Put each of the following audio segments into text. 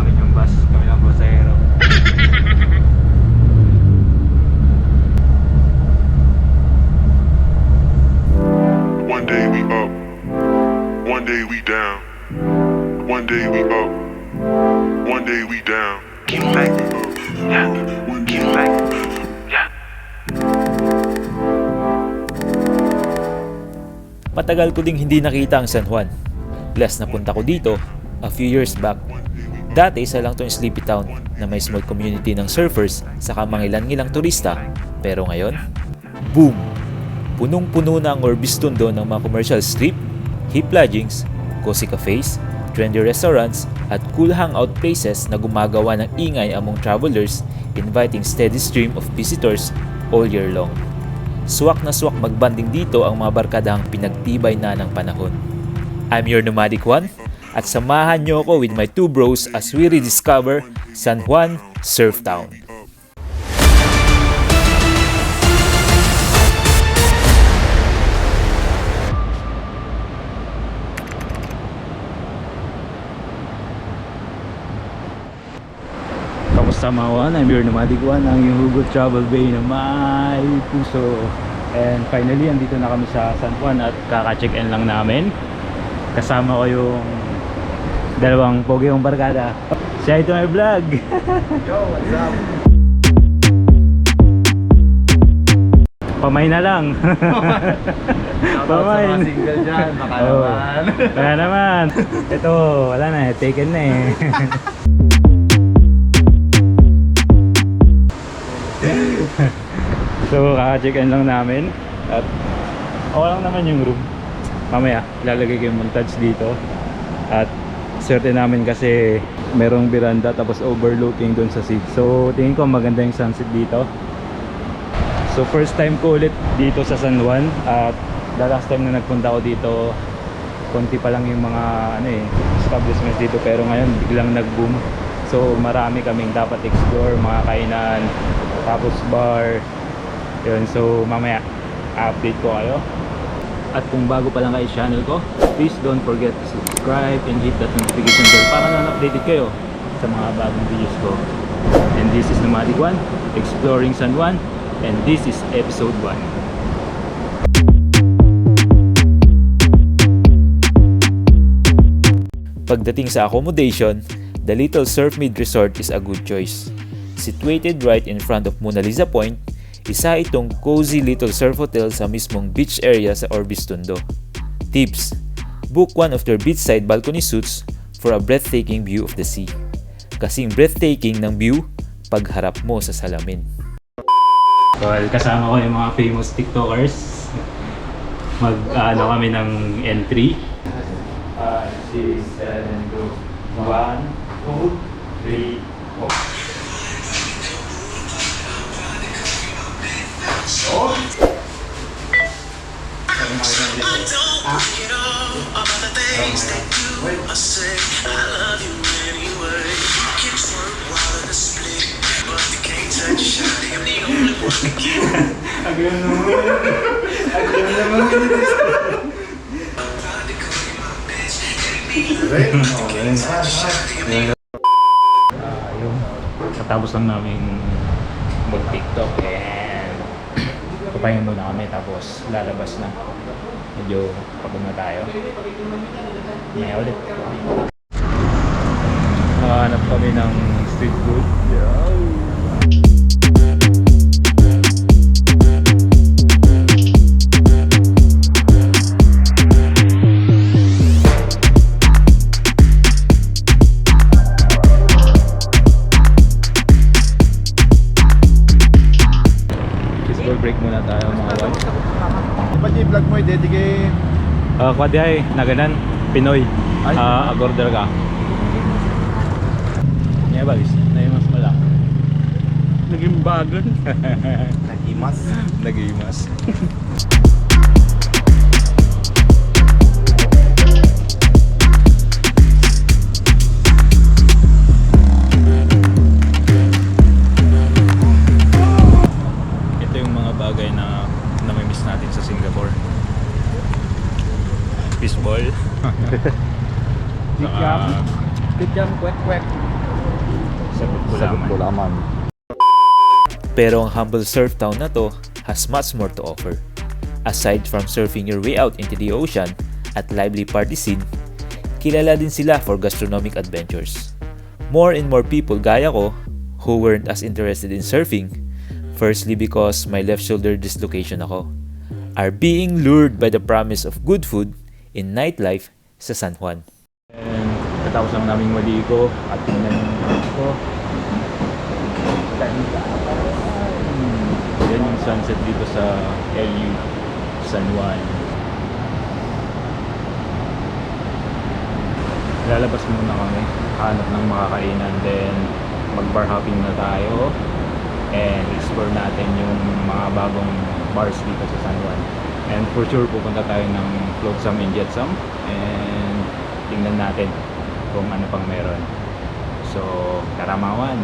namin yung bus. Kami lang pasahero. One day we up, one day we down. One day we up, one day we down. Keep fighting, yeah. Keep fighting, yeah. Matagal ko ding hindi nakita ang San Juan. Last napunta ko dito, a few years back. Dati isa lang tong sleepy town na may small community ng surfers saka mangilan-ngilang turista. Pero ngayon, boom! Punong-puno na ang Urbiztondo ng mga commercial strip, hip lodgings, cozy cafes, trendy restaurants at cool hangout places na gumagawa ng ingay among travelers, inviting steady stream of visitors all year long. Suwak na suwak magbanding dito ang mga barkadahang pinagtibay na ng panahon. I'm your Nomadic Juan at samahan nyo ako with my two bros as we rediscover San Juan Surftown. Kamusta mga Juan? I'm your Nomadic Juan, ang yung hugot travel bay na may puso. And finally, andito na kami sa San Juan at kaka-check-in lang namin. Kasama ko yung dalawang pogi yung barkada. Siya ito may vlog. Yo, what's up? Pamay na lang. Pamay. Sa mga single dyan, baka naman. Baka naman. Ito, wala na eh. Taken na eh. So, kaka-check-in lang namin. At okay lang naman yung room. Mamaya, ilalagay ko yung montage dito. At swerte namin kasi merong veranda tapos overlooking doon sa sea. So, tingin ko maganda yung sunset dito. So, first time ko ulit dito sa San Juan. At the last time na nagpunta ko dito, konti pa lang yung mga establishments dito. Pero ngayon, biglang nag-boom. So, marami kaming dapat explore, mga kainan, tapos bar. Yun, so mamaya, update ko kayo. At kung bago pa lang kayo sa channel ko, please don't forget to subscribe and hit that notification bell para na-updated kayo sa mga bagong videos ko. And this is Nomadic Juan, exploring San Juan, and this is episode 1. Pagdating sa accommodation, the Little Surfmead Resort is a good choice. Situated right in front of Mona Lisa Point, isa itong cozy little surf hotel sa mismong beach area sa Urbiztondo. Tips: book one of their beachside balcony suites for a breathtaking view of the sea. Kasing breathtaking ng view pagharap mo sa salamin. Well, kasama ko yung mga famous TikTokers. Mag-ano kami ng entry. 5, 6, 7, go. 1, 2, 3, 4. Oh! Yung katapos lang namin mag-TikTok and papahinga muna kami tapos lalabas na. Medyo pagod na tayo. May ulit. Hanap kami ng street food. Break muna tayo mga Juan. Ba't yung vlog mo i-dedicate? Kwadihay, naganan, Pinoy. Agorder ka. Niya balis, na yung mas malak. Naging bagon. Nagimas. Nagimas. Fishball. Kikiam, kwek-kwek. Sagot ko lamang. Pero ang humble surf town na to has much more to offer. Aside from surfing your way out into the ocean at lively party scene, kilala din sila for gastronomic adventures. More and more people gaya ko who weren't as interested in surfing, firstly because may left shoulder dislocation ako, are being lured by the promise of good food in nightlife sa San Juan. And katapos lang naming maligo at tingnan ko. Yan yung sunset dito sa Elyu, San Juan. Lalabas muna kami, hanap ng makakainan, then mag-bar hopping na tayo and explore natin yung mga bagong bars dito sa San Juan. And for sure pupunta tayo ng Flotsam and Jetsam and tingnan natin kung ano pang meron. So, karamawan,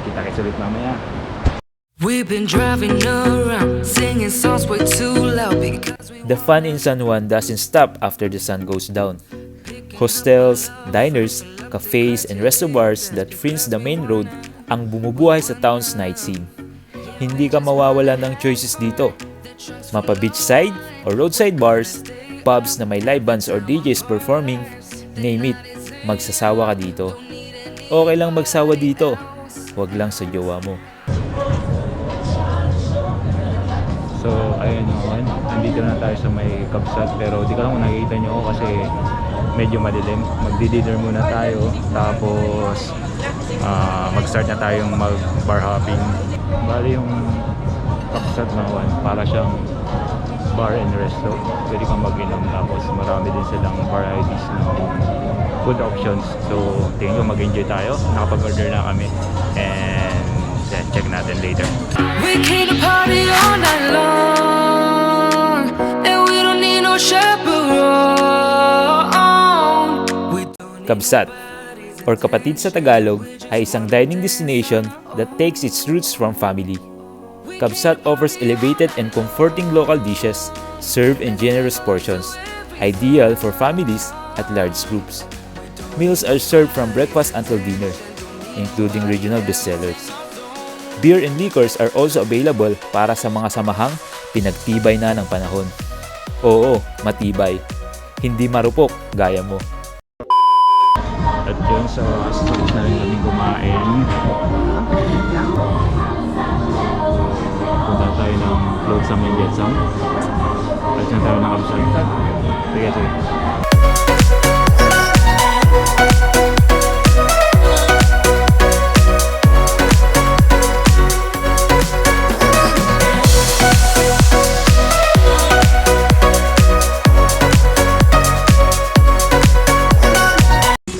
kita-kits ulit mamaya. We've been driving around, singing songs way too loud because The fun in San Juan doesn't stop after the sun goes down. Hostels, diners, cafes, and resto bars that fringe the main road ang bumubuhay sa town's night scene. Hindi ka mawawala ng choices dito. Mapa beachside or roadside bars, pubs na may live bands or DJs performing, name it, magsasawa ka dito. Okay lang magsawa dito, wag lang sa jowa mo. So, ayun naman, nandito na tayo sa may kabsat, pero di ka lang kung nakikita nyo ako kasi medyo madilim. Magdi-dinner muna tayo, tapos mag-start na tayong mag-bar hopping. Bali yung kabsat naman, para siyang bar and resto. Pwede kang mag-inom, tapos marami din silang varieties ng food options. So, tingin ko mag-enjoy tayo. Nakapag-order na kami. And then, check natin later. we came to party all night long, and we don't need no chaperone. We don't Kabsat, or kapatid sa Tagalog, ay isang dining destination that takes its roots from family. Kabsat offers elevated and comforting local dishes served in generous portions, ideal for families at large groups. Meals are served from breakfast until dinner, including regional bestsellers. Beer and liquors are also available para sa mga samahang pinagtibay na ng panahon. Oo, matibay. Hindi marupok gaya mo. At yun, so tapos na rin kaming kumain. Punta tayo ng Flotsam and Jetsam. At yun tayo ng kabsat. Sige, sige.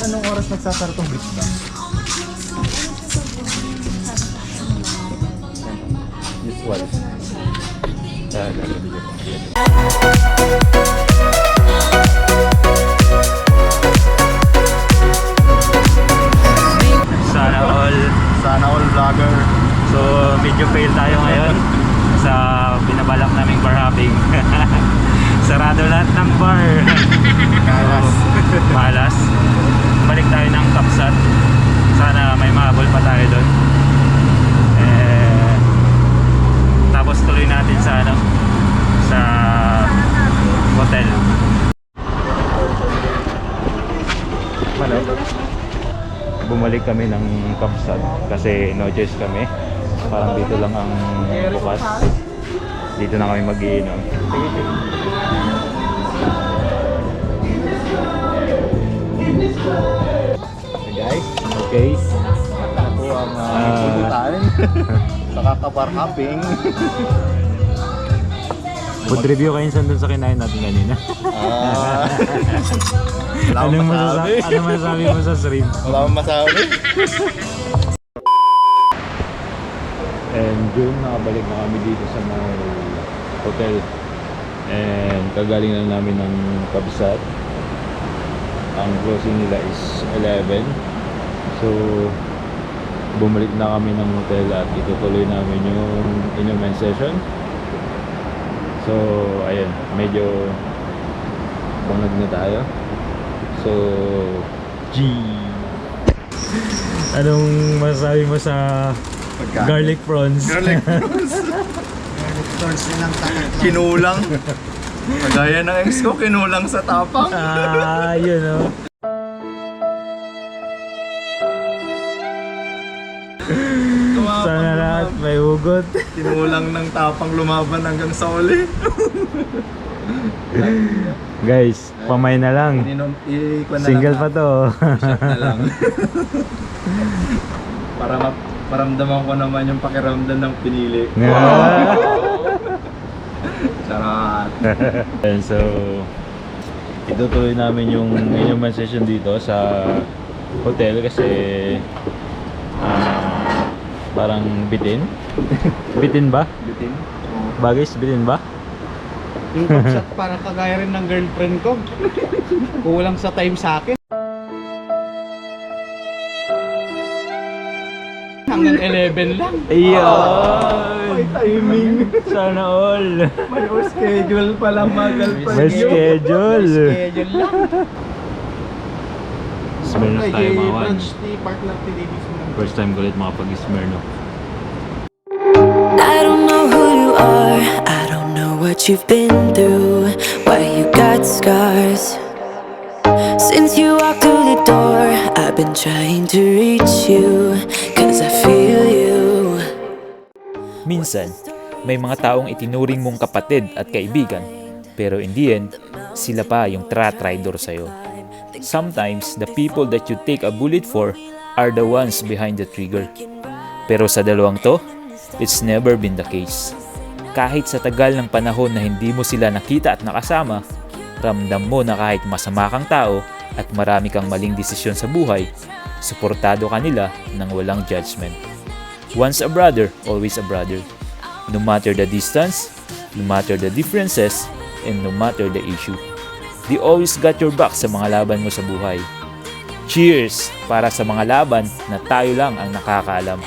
Anong oras nagsasara tong bridge na? Usual. Sana all vlogger. So, medyo fail tayo ngayon sa binabalak naming bar hopping. Sarado lahat ng bar. Kalas. Malas. Balik tayo ng kabsat. Sana may mahabol pa tayo doon. Tapos tuloy natin sa ano, sa hotel. Hello. Bumalik kami ng kabsat kasi no choice kami. Parang dito lang ang bukas. Dito na kami mag-iinom. Okay guys, Okay. na po ang pulutan sa kakabar hopping. Food review kayo dun sa kinain natin kanina. Wala akong masabi. Ano masasabi mo sa stream? Wala akong masabi. And yun, nakabalik na kami dito sa may hotel. And kagaling na namin ng kabsat. Ang closing nila is 11. So bumalik na kami ng hotel at itutuloy namin yung inuman session. So ayun, medyo bangag na tayo. So G. Anong masasabi mo sa garlic prawns? Garlic prawns. Kinulang. Kagaya ng ex ko, kinulang sa tapang. Yun oh. Sana lahat may hugot. Kinulang ng tapang lumaban hanggang sa uli. Guys, pamay na lang. Single pa to. Shot na lang. Para maramdaman ko naman yung pakiramdam ng pinili. Charot. And so, itutuloy namin yung inuman session dito sa hotel kasi parang bitin. Bitin ba? Bitin? Bagis, bitin ba? Yung pag-shot parang kagaya rin ng girlfriend ko. Kulang sa time sa akin. Hanggang 11 lang. Ayun! May timing. Sana all! May schedule pala, magal pa. May schedule! Schedule lang. Smirnoff tayo mga wan. Branch ni Park lang tinibis mo. First time ko ulit makapag-Smirnoff. I don't know who you are, I don't know what you've been through, why you got scars. Since you walked through the door, I've been trying to reach you, cause I feel you. Minsan, may mga taong itinuring mong kapatid at kaibigan, pero in the end, sila pa yung tra-tridor sa'yo. Sometimes, the people that you take a bullet for are the ones behind the trigger. Pero sa dalawang to, it's never been the case. Kahit sa tagal ng panahon na hindi mo sila nakita at nakasama, ramdam mo na kahit masama kang tao at marami kang maling desisyon sa buhay, suportado ka nila ng walang judgment. Once a brother, always a brother. No matter the distance, no matter the differences, and no matter the issue. They always got your back sa mga laban mo sa buhay. Cheers para sa mga laban na tayo lang ang nakakaalam.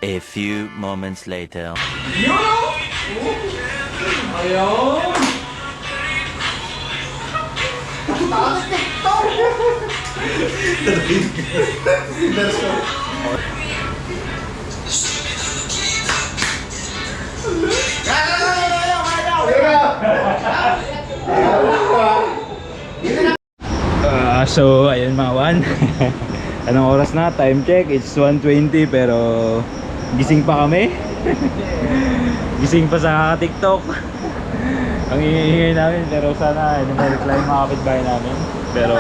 A few moments later. So, ayun mga wan. Anong oras na? Time check. It's 1:20 pero gising pa kami. Gising pa sa TikTok. Ang hihingi namin pero sana hindi ma-reply mga kapitbahay namin. Pero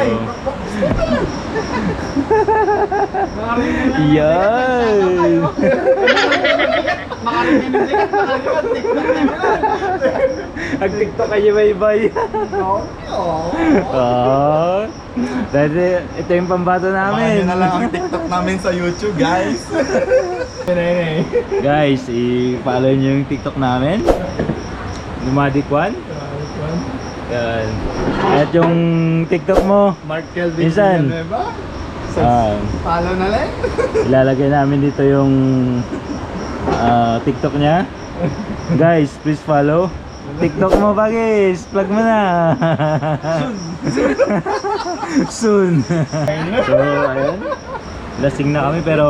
yan. Nag-TikTok kayo bye-bye. Dahil ito yung pambato namin. Abangan na lang ang TikTok namin sa YouTube, guys. Guys, i-follow nyo yung TikTok namin. Nomadic One. Yan. At yung TikTok mo, Mark Kelvin Insan. Villanueva. Follow na lang. Ilalagay namin dito yung TikTok niya. Guys, please follow. TikTok mo bagis, plug mo na. Soon. So, ayun. Lasing na kami pero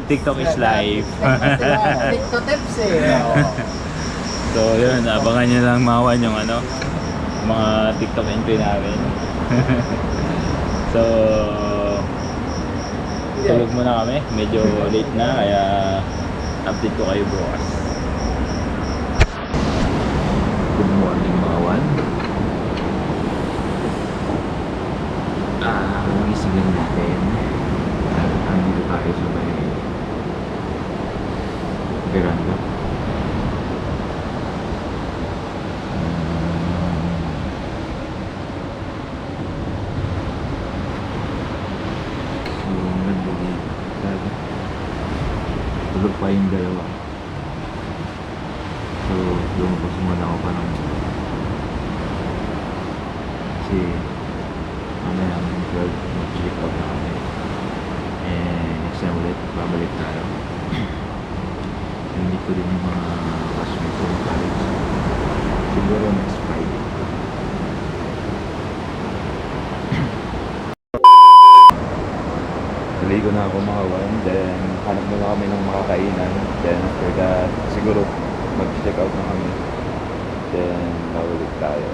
TikTok is live. TikTok tips eh. So, yun, abangan nyo lang mawan yung mga TikTok entry namin. So, tulog muna kami. Medyo late na, kaya update ko kayo bukas. Good morning mga wan. Gising lang natin. Andito tayo sa may veranda. Tulog pa yung dalawa. So, lumabas muna ako pa ng kasi mamaya ng 12 mag-check out na kami. And next time ulit, babalik tayo. Hindi ko din yung mga classmates ko ng college. Siguro next Friday. Ligo na ako mga one, then hanap muna kami ng makakainan. Then after that, siguro mag-check out na kami. Then babalik tayo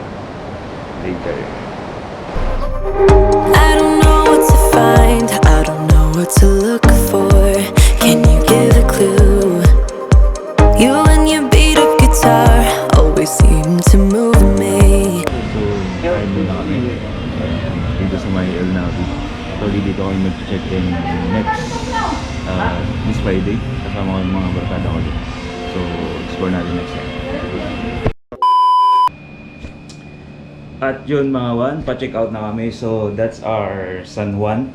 later. I don't know what to find, I don't know what to look for. Can you give a clue? You and your beat up guitar always seem to move me. So, kain muna kami dito sa may El Navi. Actually, dito kami mag-check in next this Friday. Kasama ko yung mga barkada ko dito. So, explore natin next time. At yun mga one, pa-check out na kami. So, that's our San Juan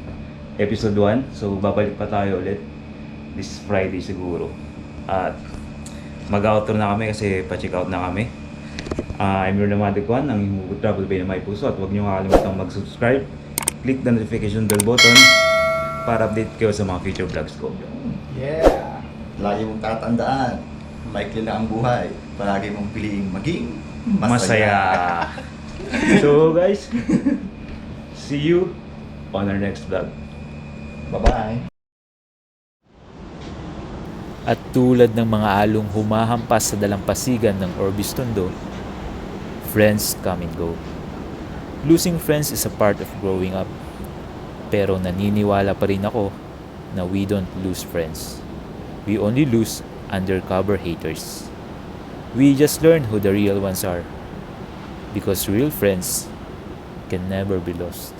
episode 1. So, babalik pa tayo ulit this Friday siguro. At mag-outro na kami kasi pa-check out na kami. I'm your Nomadic One, ang inyong travel bay na may puso. At huwag niyo kakalimutang mag-subscribe. Click the notification bell button para update kayo sa mga future vlogs ko. Yeah! Lagi mong tatandaan, maikli lang ang buhay. Palagi mong piliing maging Masaya! So guys, see you on our next vlog. Bye-bye! At tulad ng mga along humahampas sa dalampasigan ng Urbiztondo, friends come and go. Losing friends is a part of growing up. Pero naniniwala pa rin ako na we don't lose friends. We only lose undercover haters. We just learn who the real ones are. Because real friends can never be lost.